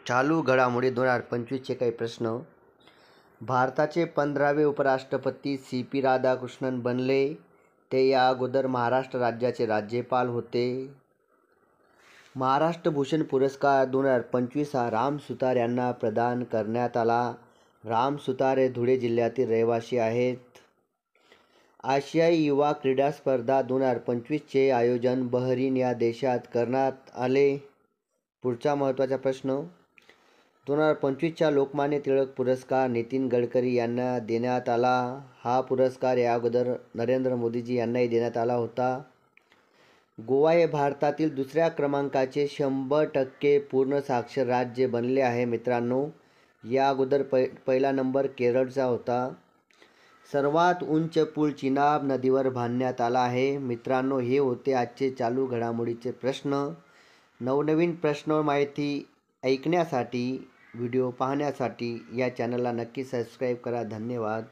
चालू घडामोडी 2025चे काही प्रश्न. भारताचे 15वे उपराष्ट्रपती सी.पी. राधाकृष्णन बनले. ते या अगोदर महाराष्ट्र राज्याचे राज्यपाल होते. महाराष्ट्र भूषण पुरस्कार 2025 हा राम सुतार यांना प्रदान करण्यात आला. राम सुतार हे धुळे जिल्ह्यातील रहिवासी आहेत. आशियाई युवा क्रीडा स्पर्धा 2025चे आयोजन बहरीन या देशात करण्यात आले. पुढचा महत्त्वाचा प्रश्न. 2025चा लोकमान्य टिळक पुरस्कार नितीन गडकरी यांना देण्यात आला. हा पुरस्कार या अगोदर नरेंद्र मोदीजी यांनाही देण्यात आला होता. गोवा हे भारतातील दुसऱ्या क्रमांकाचे 100% पूर्ण साक्षर राज्य बनले आहे. मित्रांनो, या अगोदर पहिला नंबर केरळचा होता. सर्वात उंच पूल चिनाब नदीवर बांधण्यात आला आहे. मित्रांनो, हे होते आजचे चालू घडामोडीचे प्रश्न. नवनवीन प्रश्न माहिती ऐकण्यासाठी, व्हिडिओ पाहण्यासाठी या चॅनलला नक्की सबस्क्राईब करा. धन्यवाद.